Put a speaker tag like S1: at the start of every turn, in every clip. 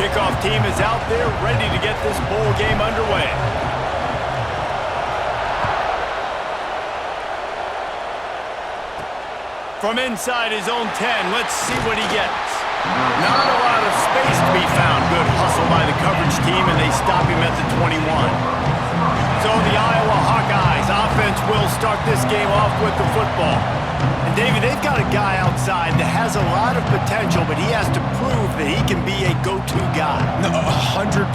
S1: Kickoff team is out there ready to get this bowl game underway. From inside his own 10, let's see what he gets. Not a lot of space to be found. Good hustle by the coverage team, and they stop him at the 21. So the Iowa Hawkeyes offense will start this game off with the football. And David, they've got a guy outside that has a lot of potential, but he has to prove that he can be a go-to guy.
S2: No, 100%.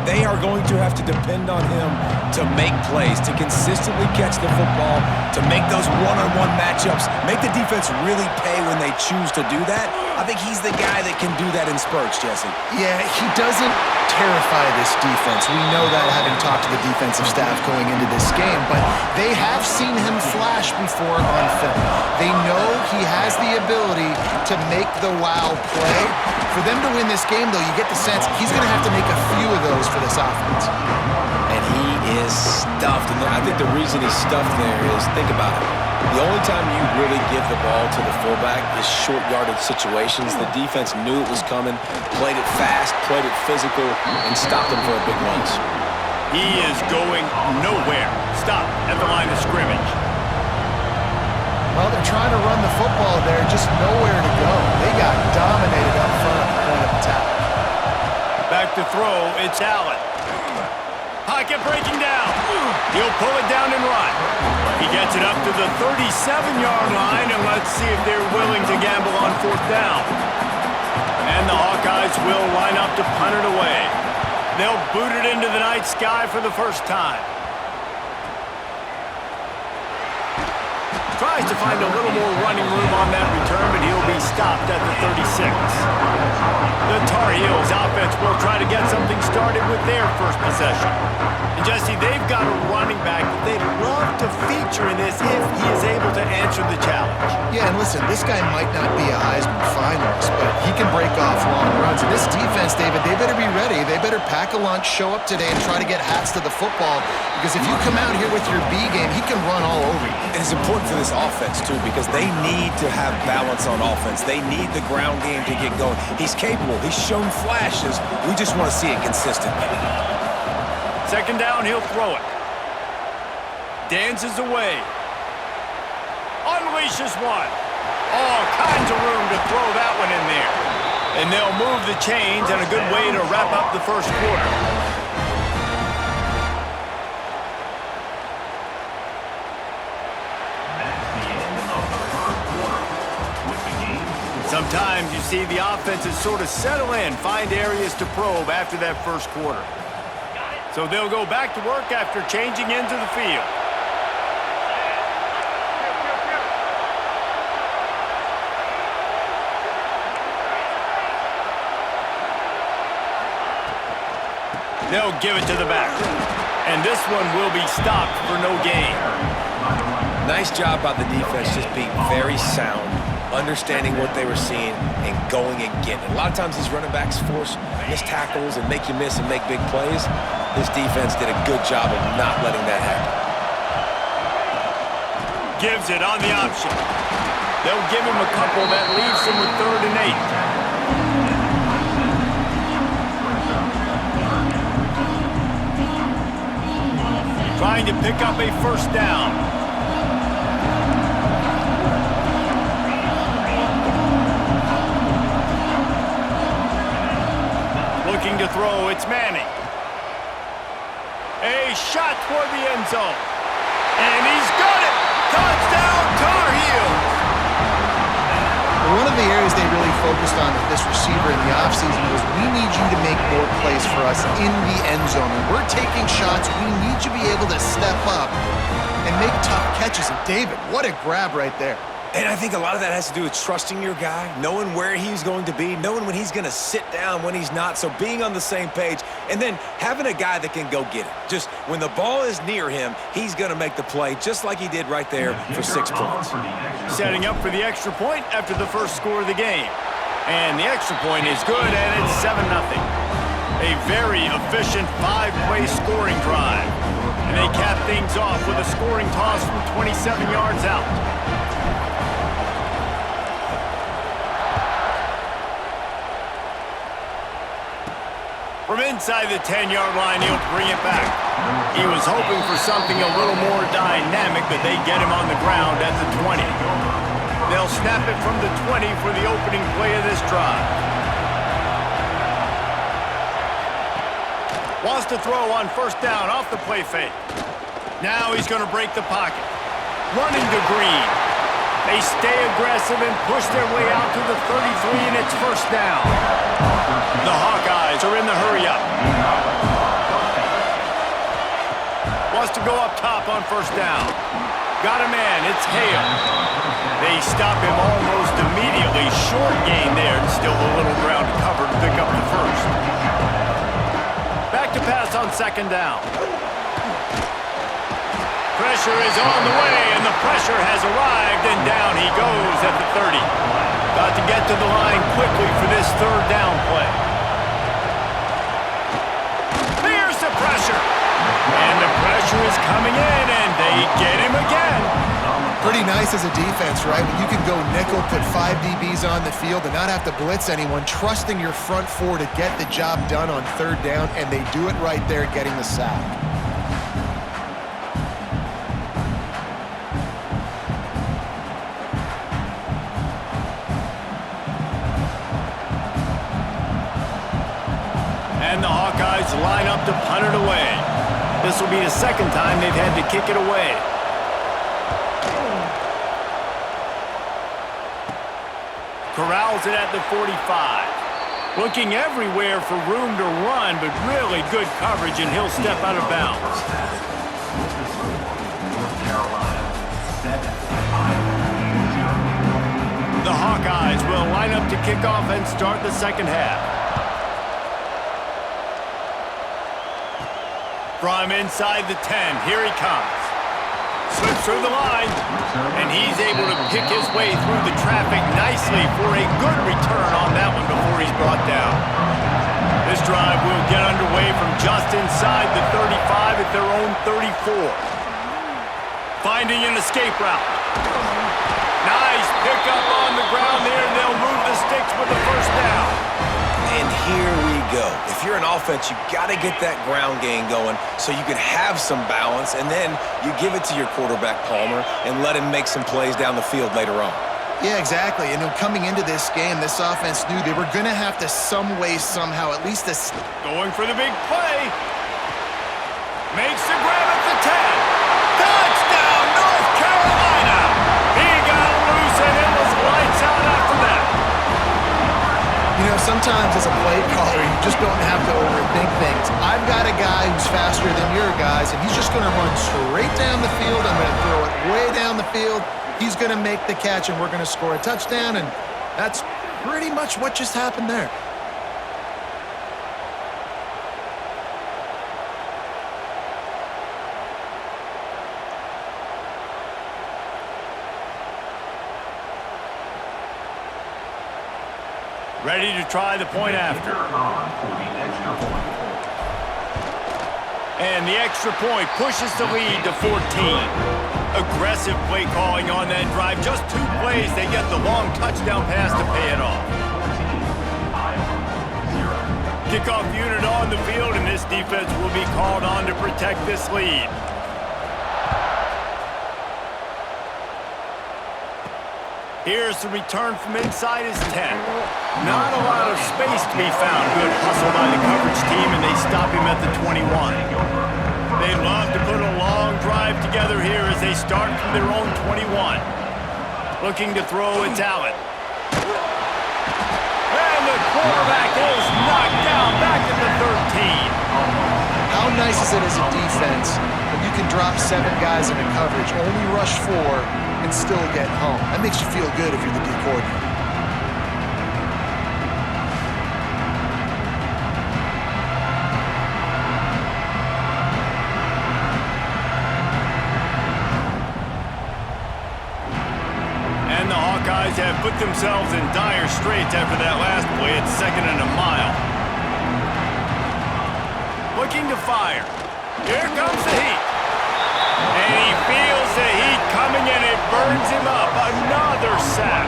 S2: They are going to have to depend on him to make plays, to consistently catch the football, to make those one-on-one matchups, make the defense really pay when they choose to do that. I think he's the guy that can do that in spurts, Jesse.
S3: Yeah, he doesn't terrify this defense. We know that having talked to the defensive staff going into this game, but they have seen him flash before on film. They know he has the ability to make the wow play. For them to win this game, though, you get the sense he's going to have to make a few of those for this offense.
S2: And he is stuffed. And I think the reason he's stuffed there is, think about it. The only time you really give the ball to the fullback is short yardage situations. The defense knew it was coming, played it fast, played it physical, and stopped him for a big lunch.
S1: He is going nowhere. Stop at the line of scrimmage.
S3: Well, they're trying to run the football there, just nowhere to go. They got dominated up front at the point of attack.
S1: Back to throw, it's Allen. Pocket breaking down. He'll pull it down and run. He gets it up to the 37-yard line, and let's see if they're willing to gamble on fourth down. And the Hawkeyes will line up to punt it away. They'll boot it into the night sky for the first time. Tries to find a little more running room on that return, but he'll be stopped at the 36. The Tar Heels offense will try to get something started with their first possession. And Jesse, they've got a running back that they'd love to feature in this if he is able to answer the challenge.
S3: Yeah, and listen, this guy might not be a Heisman finalist, but he can break off long runs. And this defense, David, they better be ready. They better pack a lunch, show up today, and try to get hats to the football. Because if you come out here with your B game, he can run all over you.
S2: And it's important for this offense, too, because they need to have balance on offense. They need the ground game to get going. He's capable. He's shown flashes. We just want to see it consistently.
S1: Second down, he'll throw it. Dances away. Unleashes one. All kinds of room to throw that one in there. And they'll move the chains, and a good way to wrap up the first quarter. Sometimes you see the offenses sort of settle in, find areas to probe after that first quarter. So they'll go back to work after changing into the field. They'll give it to the back. And this one will be stopped for no gain.
S2: Nice job by the defense, just being very sound, understanding what they were seeing, and going and getting it. A lot of times these running backs force missed tackles and make you miss and make big plays. This defense did a good job of not letting that happen.
S1: Gives it on the option. They'll give him a couple that leaves him with 3rd and 8. Trying to pick up a first down. Looking to throw, it's Manning. A shot toward the end zone. And he's got it! Touchdown, Tar Heels!
S3: One of the areas they really focused on with this receiver in the offseason was, we need you to make more plays for us in the end zone. When we're taking shots, we need you to be able to step up and make tough catches. And David, what a grab right there.
S2: And I think a lot of that has to do with trusting your guy, knowing where he's going to be, knowing when he's going to sit down, when he's not, so being on the same page, and then having a guy that can go get it. Just when the ball is near him, he's going to make the play, just like he did right there for 6 points.
S1: Setting up for the extra point after the first score of the game. And the extra point is good, and it's 7-0. A very efficient 5-play scoring drive. And they cap things off with a scoring toss from 27 yards out. From inside the 10-yard line, he'll bring it back. He was hoping for something a little more dynamic, but they get him on the ground at the 20. They'll snap it from the 20 for the opening play of this drive. Wants to throw on first down off the play fake. Now he's going to break the pocket. Running to Green. They stay aggressive and push their way out to the 33, and it's first down. The Hawkeyes are in the hurry-up. Wants to go up top on first down. Got a man, it's Hale. They stop him almost immediately. Short gain there, and still a little ground to cover to pick up the first. Back to pass on second down. Pressure is on the way, and the pressure has arrived, and down he goes at the 30. Got to get to the line quickly for this third down play. Here's the pressure. And the pressure is coming in, and they get him again.
S3: Pretty nice as a defense, right? When you can go nickel, put 5 DBs on the field and not have to blitz anyone, trusting your front four to get the job done on third down, and they do it right there, getting the sack.
S1: And the Hawkeyes line up to punt it away. This will be the second time they've had to kick it away. Corrals it at the 45. Looking everywhere for room to run, but really good coverage, and he'll step out of bounds. The Hawkeyes will line up to kick off and start the second half. From inside the 10, here he comes. Slips through the line, and he's able to pick his way through the traffic nicely for a good return on that one before he's brought down. This drive will get underway from just inside the 35 at their own 34. Finding an escape route. Nice pickup on the ground there. They'll move the sticks with the first down.
S2: And here we go. If you're an offense, you got to get that ground game going so you can have some balance, and then you give it to your quarterback, Palmer, and let him make some plays down the field later on.
S3: Yeah, exactly. And coming into this game, this offense knew they were going to have to some way, somehow, at least this.
S1: Going for the big play. Makes the grab at the 10. Touchdown, North Carolina. He got loose, and it was lights out after that.
S3: You know, sometimes as a play caller, you just don't have to overthink things. I've got a guy who's faster than your guys, and he's just going to run straight down the field. I'm going to throw it way down the field. He's going to make the catch, and we're going to score a touchdown, and that's pretty much what just happened there.
S1: Ready to try the point after. And the extra point pushes the lead to 14. Aggressive play calling on that drive. Just 2 plays, they get the long touchdown pass to pay it off. Kickoff unit on the field, and this defense will be called on to protect this lead. Here's the return from inside his 10. Not a lot of space to be found. Good hustle by the coverage team, and they stop him at the 21. They love to put a long drive together here as they start from their own 21. Looking to throw, it's Allen. And the quarterback is knocked down back at the 13.
S3: How nice is it as a defense when you can drop 7 guys into coverage, only rush 4, and still get home? That makes you feel good if you're the D coordinator.
S1: And the Hawkeyes have put themselves in dire straits after that last play. It's 2nd and a mile. Looking to fire. Here comes the heat. And he feels the heat coming in. It burns him up. Another sack.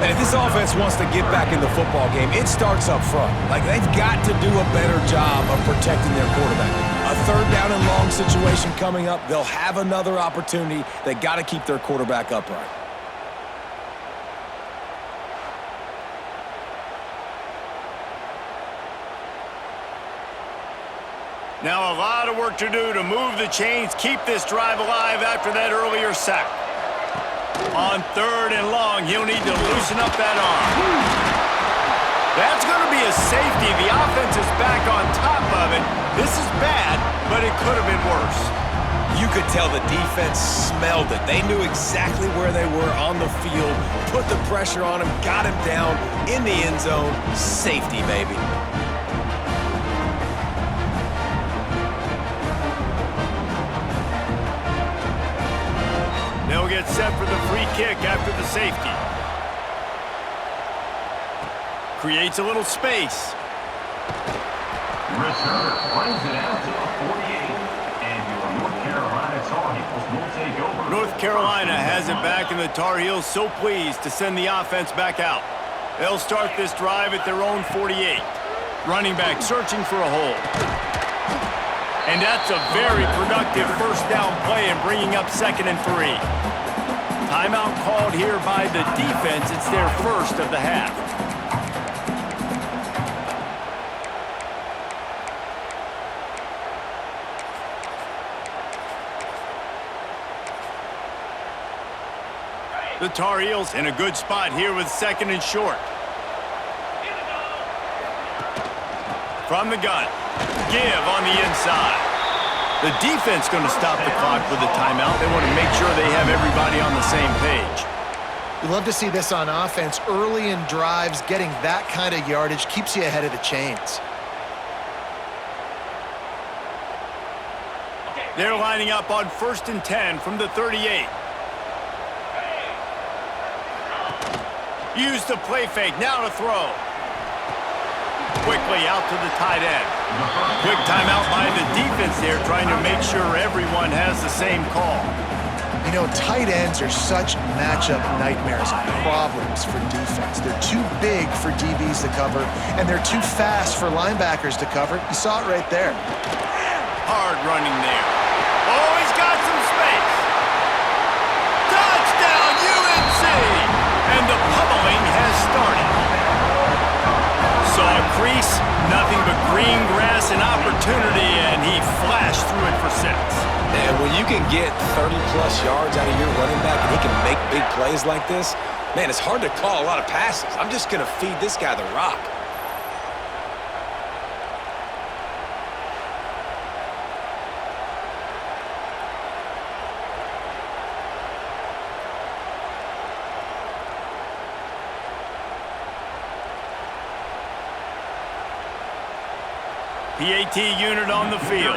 S2: And if this offense wants to get back in the football game, it starts up front. Like, they've got to do a better job of protecting their quarterback. A third down and long situation coming up. They'll have another opportunity. They got to keep their quarterback upright.
S1: Now a lot of work to do to move the chains, keep this drive alive after that earlier sack. On third and long, he'll need to loosen up that arm. That's going to be a safety. The offense is back on top of it. This is bad, but it could have been worse.
S2: You could tell the defense smelled it. They knew exactly where they were on the field, put the pressure on him, got him down in the end zone. Safety, baby.
S1: They'll get set for the free kick after the safety. Creates a little space.
S4: Return brings it out to the 48. And your North Carolina Tar Heels will take over.
S1: North Carolina has it back, and the Tar Heels so pleased to send the offense back out. They'll start this drive at their own 48. Running back searching for a hole. And that's a very productive first down play and bringing up 2nd and 3. Timeout called here by the defense. It's their first of the half. The Tar Heels in a good spot here with 2nd and short. From the gun. Give on the inside. The defense going to stop the clock with a timeout. They want to make sure they have everybody on the same page.
S3: We love to see this on offense. Early in drives, getting that kind of yardage keeps you ahead of the chains.
S1: They're lining up on 1st and 10 from the 38. Use the play fake. Now to throw. Quickly out to the tight end. Quick timeout by the defense there, trying to make sure everyone has the same call.
S3: You know, tight ends are such matchup nightmares and problems for defense. They're too big for DBs to cover, and they're too fast for linebackers to cover. You saw it right there.
S1: Hard running there. Oh, he's got some space. Touchdown, UNC! And the pummeling has started. Saw a crease, nothing but green grass and opportunity, and he flashed through it for 6.
S2: And when you can get 30-plus yards out of your running back and he can make big plays like this, man, it's hard to call a lot of passes. I'm just going to feed this guy the rock.
S1: PAT unit on the field.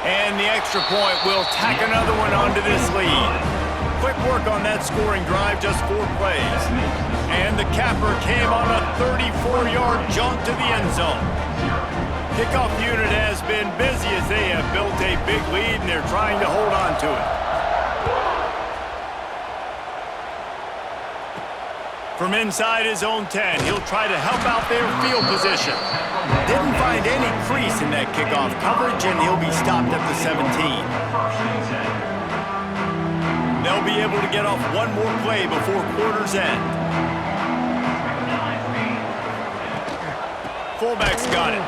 S1: And the extra point will tack another one onto this lead. Quick work on that scoring drive, just 4 plays. And the capper came on a 34-yard jump to the end zone. Kickoff unit has been busy as they have built a big lead, and they're trying to hold on to it. From inside his own 10, he'll try to help out their field position. Didn't find any crease in that kickoff coverage, and he'll be stopped at the 17. They'll be able to get off one more play before quarter's end. Fullback's got it.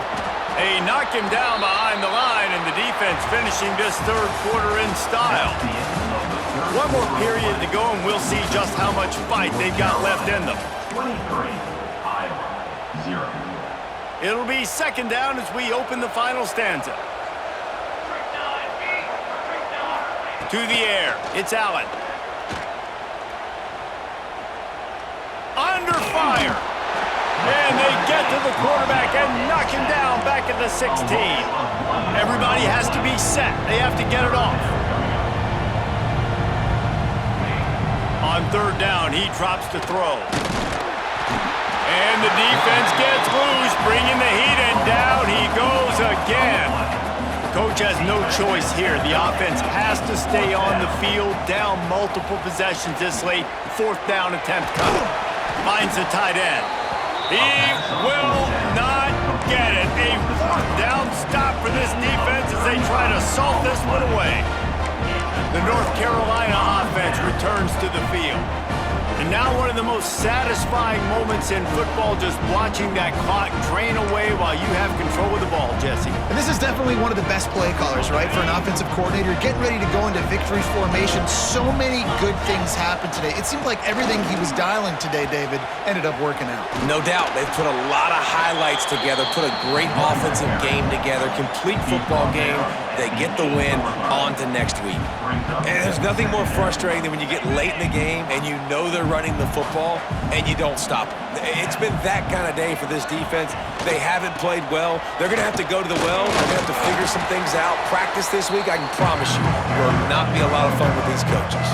S1: They knock him down behind the line, and the defense finishing this third quarter in style. One more period to go, and we'll see just how much fight they've got left in them.
S4: 23, Iowa, 0.
S1: It'll be 2nd down as we open the final stanza. To the air, it's Allen. Under fire. And they get to the quarterback and knock him down back at the 16. Everybody has to be set. They have to get it off. On 3rd down, he drops to throw. And the defense gets loose, bringing the heat, and down he goes again. Coach has no choice here. The offense has to stay on the field, down multiple possessions this late. Fourth down attempt coming. Finds the tight end. He will not get it. A fourth down stop for this defense as they try to salt this one away. The North Carolina offense returns to the field. And now one of the most satisfying moments in football, just watching that clock drain away while you have control of the ball, Jesse.
S3: And this is definitely one of the best play callers, right, for an offensive coordinator. Getting ready to go into victory formation. So many good things happened today. It seemed like everything he was dialing today, David, ended up working out.
S2: No doubt. They've put a lot of highlights together, put a great offensive game together, complete football game. They get the win on to next week. And there's nothing more frustrating than when you get late in the game and you know they're running the football and you don't stop them. It's been that kind of day for this defense. They haven't played well. They're going to have to go to the well. They're going to have to figure some things out. Practice this week, I can promise you, will not be a lot of fun with these coaches.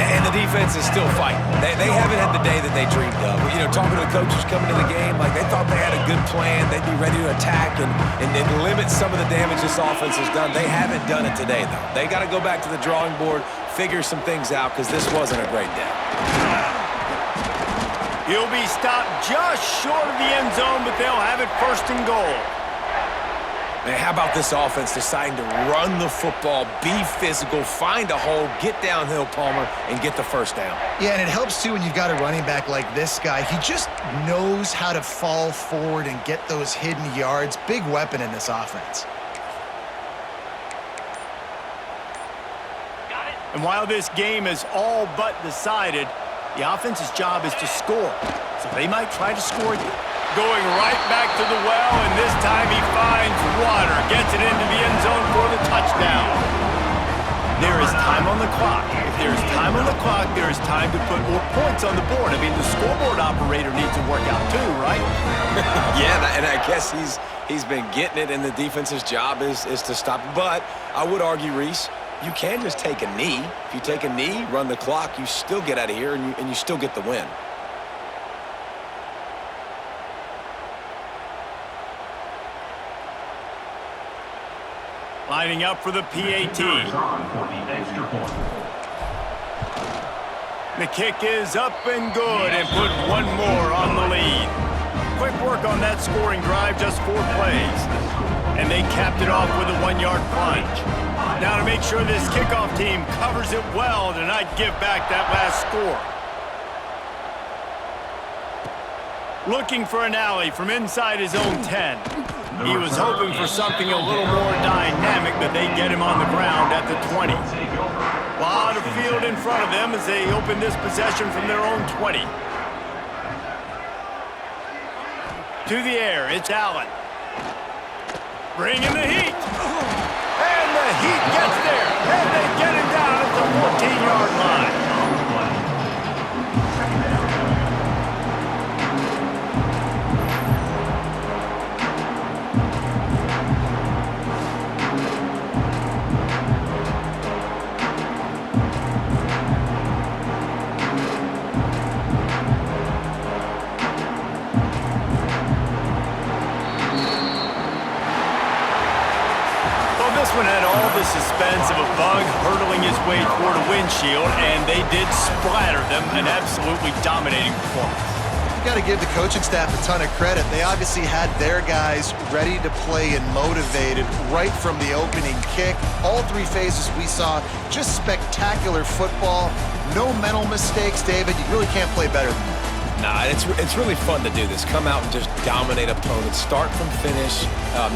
S2: And the defense is still fighting. They haven't had the day that they dreamed of. You know, talking to the coaches coming to the game, like they thought they had a good plan. They'd be ready to attack and limit some of the damage this offense has done. They haven't done it today, though. They got to go back to the drawing board, figure some things out, because this wasn't a great day.
S1: He'll be stopped just short of the end zone, but they'll have it first and goal.
S2: Man, how about this offense deciding to run the football, be physical, find a hole, get downhill, Palmer, and get the first down?
S3: Yeah, and it helps, too, when you've got a running back like this guy. He just knows how to fall forward and get those hidden yards. Big weapon in this offense.
S1: And while this game is all but decided, the offense's job is to score. So they might try to score again. Going right back to the well, and this time he finds water. Gets it into the end zone for the touchdown. There is time on the clock. If there's time on the clock, there is time to put more points on the board. I mean, the scoreboard operator needs to work out too, right?
S2: Yeah, and I guess he's been getting it, and the defense's job is to stop. But I would argue, Reese, you can just take a knee. If you take a knee, run the clock, you still get out of here, and you still get the win.
S1: Lining up for the PAT. The kick is up and good, and put one more on the lead. Quick work on that scoring drive, just 4 plays. And they capped it off with a 1-yard plunge. Now to make sure this kickoff team covers it well to not give back that last score. Looking for an alley from inside his own 10. He was hoping for something a little more dynamic, but they get him on the ground at the 20. A lot of field in front of them as they open this possession from their own 20. To the air, it's Allen. Bringing the heat. And the heat gets there. And they get him down at the 14-yard line. This one had all the suspense of a bug hurtling his way toward a windshield, and they did splatter them, an absolutely dominating performance.
S3: You got to give the coaching staff a ton of credit. They obviously had their guys ready to play and motivated right from the opening kick. All 3 phases we saw, just spectacular football. No mental mistakes, David. You really can't play better than that.
S2: Nah, it's really fun to do this. Come out and just dominate opponents. Start from finish.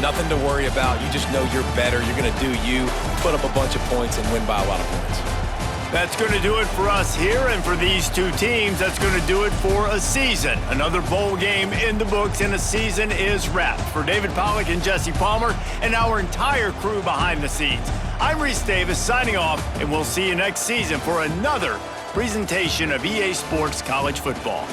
S2: Nothing to worry about. You just know you're better. You're going to do you, put up a bunch of points, and win by a lot of points.
S1: That's going to do it for us here, and for these 2 teams, that's going to do it for a season. Another bowl game in the books, and a season is wrapped. For David Pollack and Jesse Palmer, and our entire crew behind the scenes, I'm Reese Davis signing off, and we'll see you next season for another presentation of EA Sports College Football.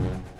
S3: Bye.